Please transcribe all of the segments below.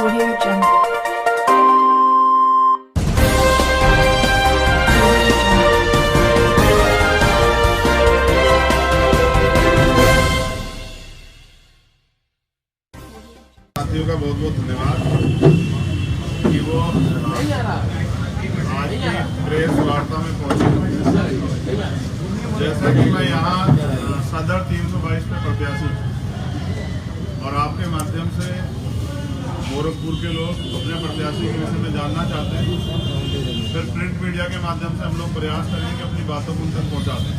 Audio Jungle. साथियों का बहुत बहुत धन्यवाद कि वो आज की प्रेस वार्ता में पहुंचे। जैसा कि मैं यहाँ सदर 322 पे प्रत्याशी और आपके माध्यम से गोरखपुर के लोग अपने प्रत्याशी के विषय में जानना चाहते हैं, फिर प्रिंट मीडिया के माध्यम से हम लोग प्रयास करेंगे कि अपनी बातों को उन तक पहुँचा दें।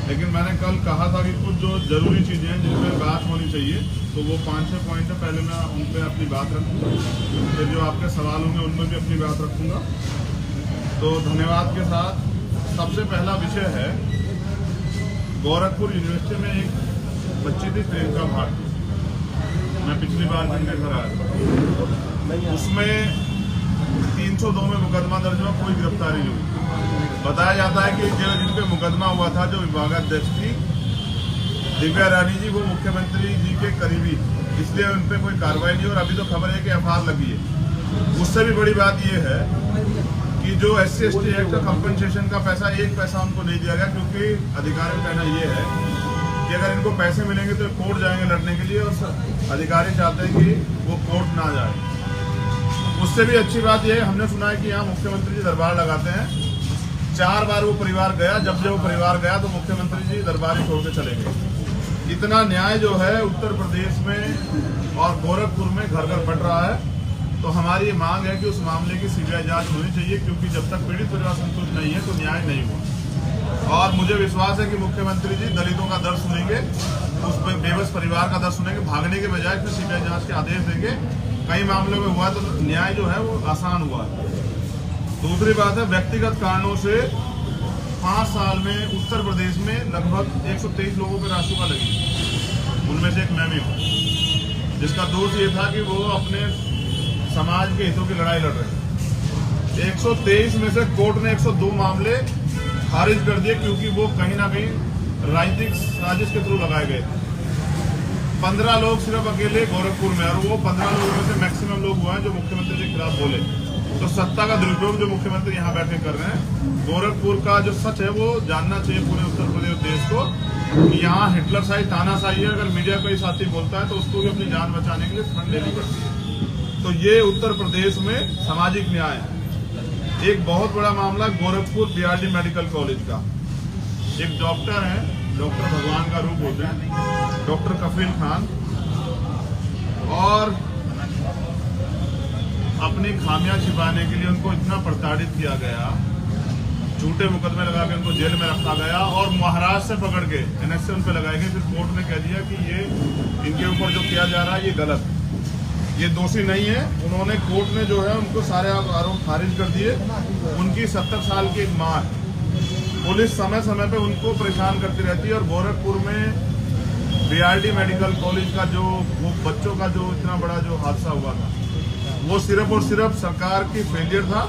लेकिन मैंने कल कहा था कि कुछ जो जरूरी चीज़ें हैं जिन पर बात होनी चाहिए, तो वो 5-6 पॉइंट है, पहले मैं उन पर अपनी बात रखूँगा, फिर जो आपके सवाल होंगे उनमें भी अपनी बात रखूँगा। तो धन्यवाद के साथ सबसे पहला विषय है, गोरखपुर यूनिवर्सिटी में एक बच्ची थी प्रियंका भारती, मैं पिछली बार जिनके घर आया था, उसमें 302 में मुकदमा दर्ज हुआ, कोई गिरफ्तारी नहीं हुई। बताया जाता है कि जो जिन पे मुकदमा हुआ था, जो विभागाध्यक्ष थी दिव्या रानी जी, वो मुख्यमंत्री जी के करीबी, इसलिए उन पर कोई कार्रवाई नहीं। और अभी तो खबर है कि एफआईआर लगी है। उससे भी बड़ी बात यह है कि जो SC/ST एक्ट का कंपनसेशन का पैसा, एक पैसा उनको नहीं दिया गया, क्योंकि अधिकारी का कहना यह है कि अगर इनको पैसे मिलेंगे तो कोर्ट जाएंगे लड़ने के लिए, और अधिकारी चाहते हैं कि वो कोर्ट ना जाए। उससे भी अच्छी बात यह है, हमने सुना है कि यहाँ मुख्यमंत्री जी दरबार लगाते हैं। 4 बार वो परिवार गया, जब वो परिवार गया तो मुख्यमंत्री जी दरबार ही छोड़ के चले गए। इतना न्याय जो है उत्तर प्रदेश में और गोरखपुर में घर घर बढ़ रहा है। तो हमारी ये मांग है कि उस मामले की CBI जांच होनी चाहिए, क्योंकि जब तक पीड़ित परिवार संतुष्ट नहीं है तो न्याय नहीं हुआ। और मुझे विश्वास है कि मुख्यमंत्री जी दलितों का दर्द सुनेंगे, उस बेबस परिवार का दर्द सुनेंगे, भागने के बजाय फिर CBI जांच के आदेश देंगे। कई मामलों में हुआ तो न्याय जो है वो आसान हुआ। दूसरी बात है, व्यक्तिगत कारणों से 5 साल में उत्तर प्रदेश में लगभग 123 लोगों पर रासुका लगी, उनमें से एक मैं भी हूँ, जिसका दोष ये था कि वो अपने समाज के हितों की लड़ाई लड़ रहे। 123 में से कोर्ट ने 102 मामले खारिज कर दिए, क्योंकि वो कहीं ना कहीं राजनीतिक साजिश के थ्रू लगाए गए थे। 15 लोग सिर्फ अकेले गोरखपुर में, और वो 15 लोगों में से मैक्सिमम लोग हुए हैं जो मुख्यमंत्री के खिलाफ बोले। तो सत्ता का दुरुपयोग जो मुख्यमंत्री यहाँ बैठे कर रहे हैं, गोरखपुर का जो सच है वो जानना चाहिए पूरे उत्तर प्रदेश देश को, कि यहाँ हिटलर शाही तानाशाही है। अगर मीडिया कोई साथी बोलता है तो उसको भी अपनी जान बचाने के लिए फ्रंट लेनी पड़ती है। तो ये उत्तर प्रदेश में सामाजिक न्याय है। एक बहुत बड़ा मामला गोरखपुर BRD मेडिकल कॉलेज का, एक डॉक्टर है, डॉक्टर भगवान का रूप होते हैं, डॉक्टर कफील खान, और अपनी खामियां छिपाने के लिए उनको इतना प्रताड़ित किया गया, झूठे मुकदमे लगा के उनको जेल में रखा गया, और महाराष्ट्र से पकड़ के NSA उन पर लगाए गए। फिर कोर्ट ने कह दिया कि ये इनके ऊपर जो किया जा रहा है ये गलत, ये दोषी नहीं है। उन्होंने, कोर्ट ने जो है उनको सारे आरोप खारिज कर दिए। उनकी 70 साल की एक माँ है, पुलिस समय समय पे उनको परेशान करती रहती है। और गोरखपुर में BRD मेडिकल कॉलेज का जो वो बच्चों का जो इतना बड़ा जो हादसा हुआ था, वो सिर्फ और सिर्फ सरकार की फेलियर था।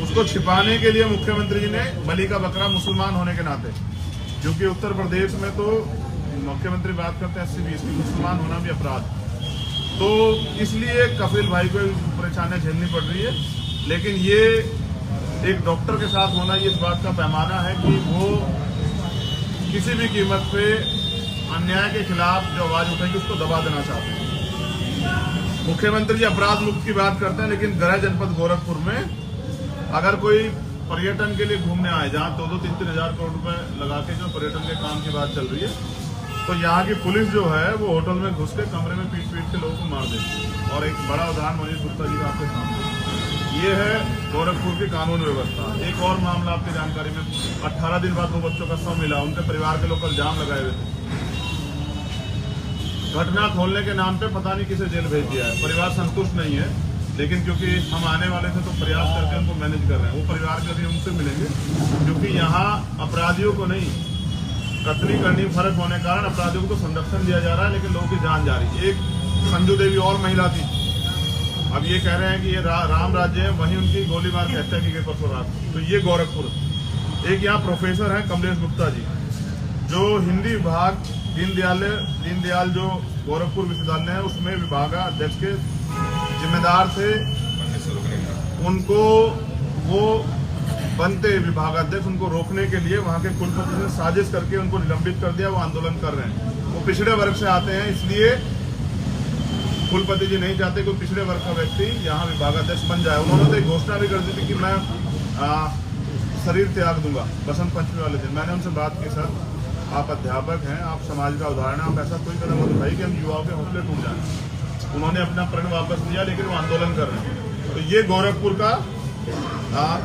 उसको छिपाने के लिए मुख्यमंत्री जी ने बलि का बकरा मुसलमान होने के नाते, क्योंकि उत्तर प्रदेश में तो मुख्यमंत्री बात करते हैं 80-20 की, मुसलमान होना भी अपराध, तो इसलिए कफील भाई को परेशानियां झेलनी पड़ रही है। लेकिन ये एक डॉक्टर के साथ होना, ये इस बात का पैमाना है कि वो किसी भी कीमत पे अन्याय के खिलाफ जो आवाज उठेगी उसको दबा देना चाहते हैं। मुख्यमंत्री जी अपराध मुक्त की बात करते हैं, लेकिन गृह जनपद गोरखपुर में अगर कोई पर्यटन के लिए घूमने आए, जहाँ 2-3 हजार करोड़ रुपए लगा के जो पर्यटन के काम की बात चल रही है, तो यहाँ की पुलिस जो है वो होटल में घुस के कमरे में पीट के लोगों को मार देती है। और एक बड़ा उदाहरण मनीष गुप्ता जी का आपके सामने, ये है गोरखपुर की कानून व्यवस्था। एक और मामला आपकी जानकारी में, 18 दिन बाद 2 बच्चों का शव मिला, उनके परिवार के लोग कल जाम लगाए हुए थे। घटना खोलने के नाम पे पता नहीं किसे जेल भेज दिया है। परिवार संतुष्ट नहीं है, लेकिन क्योंकि हम आने वाले थे तो प्रयास करके उनको मैनेज कर रहे हैं। वो परिवार के भी उनसे मिलेंगे, क्योंकि यहाँ अपराधियों को नहीं, कतली करनी फर्क होने के कारण अपराधियों को तो संरक्षण दिया जा रहा है, लेकिन लोगों की जान जा रही है। एक संजू देवी और महिला थी, अब ये कह रहे हैं कि ये राम राज्य है, वहीं उनकी गोली मार के हत्या की गई परसों रात। तो ये गोरखपुर। एक यहाँ प्रोफेसर हैं कमलेश गुप्ता जी, जो हिंदी विभाग दीनदयाल जो गोरखपुर विश्वविद्यालय है उसमें विभागाध्यक्ष के जिम्मेदार थे उनको वो बनते विभागाध्यक्ष उनको रोकने के लिए वहां के कुलपति ने साजिश करके उनको निलंबित कर दिया। वो आंदोलन कर रहे हैं, वो पिछड़े वर्ग से आते हैं, इसलिए कुलपति जी नहीं चाहते कोई पिछड़े वर्ग का व्यक्ति यहाँ विभागाध्यक्ष बन जाए। उन्होंने तो एक घोषणा भी कर दी थी कि मैं शरीर त्याग दूंगा बसंत पंचमी वाले दिन। मैंने उनसे बात की, सर आप अध्यापक हैं, आप समाज का उदाहरण हैं, आप ऐसा कोई कदम मत उठाइए कि हम युवाओं के हौसले टूट जाए। उन्होंने अपना प्रण वापस लिया, लेकिन वो आंदोलन कर रहे हैं। तो ये गोरखपुर का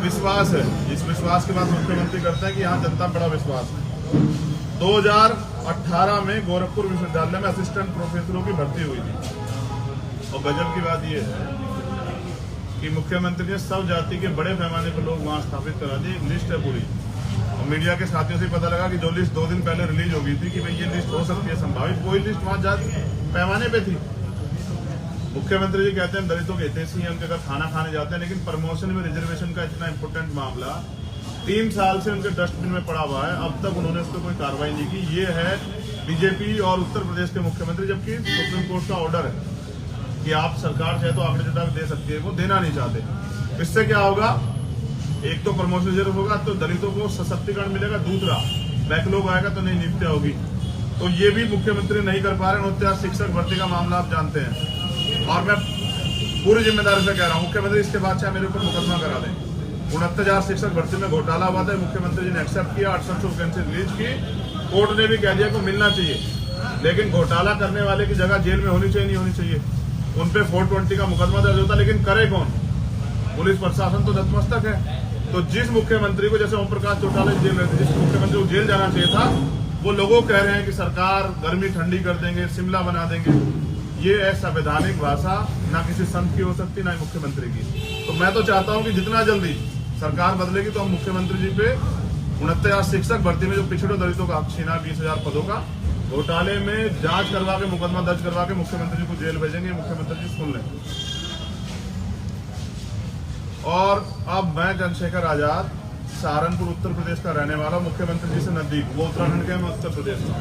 विश्वास है। इस विश्वास के बाद मुख्यमंत्री करते हैं कि यहाँ जनता बड़ा विश्वास है। 2018 में गोरखपुर विश्वविद्यालय में असिस्टेंट प्रोफेसरों की भर्ती हुई थी और गजब की बात यह है कि मुख्यमंत्री ने सब जाति के बड़े पैमाने पर लोग वहां स्थापित करा दिए। एक लिस्ट है पूरी, और मीडिया के साथियों से पता लगा कि जो लिस्ट 2 दिन पहले रिलीज हो गई थी कि भाई ये लिस्ट हो सकती है संभावित, वही लिस्ट वहां जाति पैमाने पे थी। मुख्यमंत्री जी कहते हैं दलितों के हितैषी हैं, उनके घर खाना खाने जाते हैं, लेकिन प्रमोशन में रिजर्वेशन का इतना इंपॉर्टेंट मामला 3 साल से उनके डस्टबिन में पड़ा हुआ है, अब तक उन्होंने उस पर कोई कार्रवाई नहीं की। ये है बीजेपी और उत्तर प्रदेश के मुख्यमंत्री, जबकि सुप्रीम कोर्ट का ऑर्डर है कि आप सरकार चाहे तो आंकड़े जुटा दे सकती है, वो देना नहीं चाहते। इससे क्या होगा, एक तो प्रमोशन रिजर्व होगा तो दलितों को सशक्तिकरण मिलेगा, दूसरा बैकलॉग आएगा तो नई नियुक्तियां होगी। तो ये भी मुख्यमंत्री नहीं कर पा रहे। 29 शिक्षक भर्ती का मामला आप जानते हैं, और मैं पूरी जिम्मेदारी से कह रहा हूँ मुख्यमंत्री इसके बाद चाहे मेरे ऊपर मुकदमा करा दें। 29 शिक्षक भर्ती में घोटाला हुआ था, मुख्यमंत्री जी ने एक्सेप्ट किया, 800 वैकेंसी रिलीज की, कोर्ट ने भी कह दिया को मिलना चाहिए, लेकिन घोटाला करने वाले की जगह जेल में होनी चाहिए, नहीं होनी चाहिए। उन पे 420 का मुकदमा दर्ज होता, लेकिन करे कौन? पुलिस प्रशासन तो नतमस्तक है। तो जिस मुख्यमंत्री को, जैसे ओम प्रकाश चौटाला जेल रहे थे, जिस मुख्यमंत्री को जेल जाना चाहिए था, वो लोगों कह रहे हैं कि सरकार गर्मी ठंडी कर देंगे, शिमला बना देंगे। ये असंवैधानिक भाषा ना किसी संत की हो सकती, ना ही मुख्यमंत्री की। तो मैं तो चाहता हूं कि जितना जल्दी सरकार बदलेगी तो हम मुख्यमंत्री जी पे 29 शिक्षक भर्ती में जो पिछड़े दलितों का हक छीना 20,000 पदों का घोटाले में जांच करवा के मुकदमा दर्ज करवा के मुख्यमंत्री जी को जेल भेजेंगे। मुख्यमंत्री जी सुन लें। और अब मैं चंद्रशेखर आजाद, सहारनपुर उत्तर प्रदेश का रहने वाला, मुख्यमंत्री जी से नजदीक, वो उत्तराखंड के, मैं उत्तर प्रदेश में।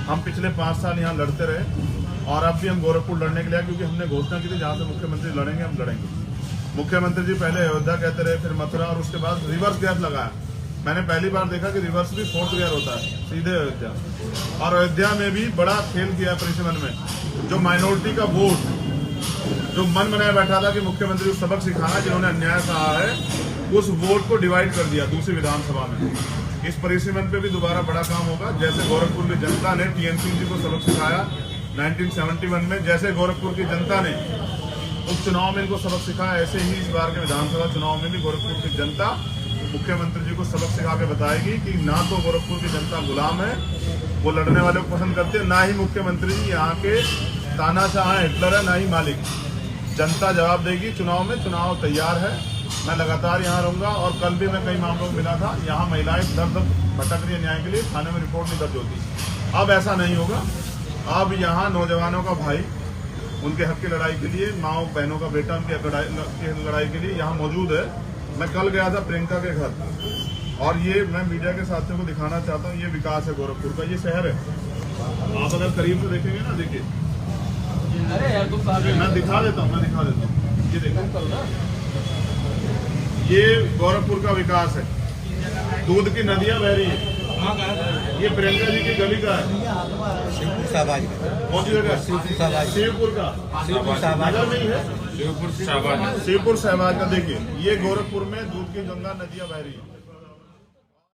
हम पिछले 5 साल यहाँ लड़ते रहे और अब भी हम गोरखपुर लड़ने के लिए, क्योंकि हमने घोषणा की थी जहां से मुख्यमंत्री लड़ेंगे हम लड़ेंगे। मुख्यमंत्री जी पहले अयोध्या कहते रहे, फिर मथुरा, और उसके बाद रिवर्स गैप लगाया। मैंने पहली बार देखा कि रिवर्स भी 4th गियर होता है, सीधे अयोध्या। और अयोध्या में भी बड़ा खेल किया परिसीमन में। जो माइनॉरिटी का वोट जो मन बनाए बैठा था कि मुख्यमंत्री को सबक सिखाना, जिन्होंने अन्याय कहा है, उस वोट को डिवाइड कर दिया दूसरी विधानसभा में। इस परिसीमन पे भी दोबारा बड़ा काम होगा। जैसे गोरखपुर की जनता ने टीएन सिंह जी को सबक सिखाया 1971 में, जैसे गोरखपुर की जनता ने उपचुनाव में इनको सबक सिखाया, ऐसे ही इस बार के विधानसभा चुनाव में भी गोरखपुर की जनता मुख्यमंत्री जी को सबक सिखा के बताएगी कि ना तो गोरखपुर की जनता गुलाम है, वो लड़ने वाले को पसंद करते हैं, ना ही मुख्यमंत्री जी यहाँ के तानाशाह हैं, हिटलर है, ना ही मालिक। जनता जवाब देगी चुनाव में। चुनाव तैयार है, मैं लगातार यहाँ रहूंगा। और कल भी मैं कई मामलों में मिला था, यहाँ महिलाएं दर दर भटक रही है न्याय के लिए, थाने में रिपोर्ट नहीं दर्ज होती। अब ऐसा नहीं होगा। अब यहाँ नौजवानों का भाई उनके हक की लड़ाई के लिए, माओ बहनों का बेटा उनकी लड़ाई के लिए यहाँ मौजूद है। मैं कल गया था प्रियंका के घर, और ये मैं मीडिया के साथियों को दिखाना चाहता हूँ, ये विकास है गोरखपुर का, ये शहर है। आप अगर करीब से देखेंगे ना, देखिए, मैं दिखा देता हूँ, ये देखो, ये गोरखपुर का विकास है। दूध की नदियां बह रही है। ये प्रियंका जी की गली का है, शिवपुर शाहबाज, कौन सी जगह? शिवपुर का, नगर में ही है, शिवपुर शाहबाज का। देखिए, ये गोरखपुर में दूध की गंगा नदियां बह रही है।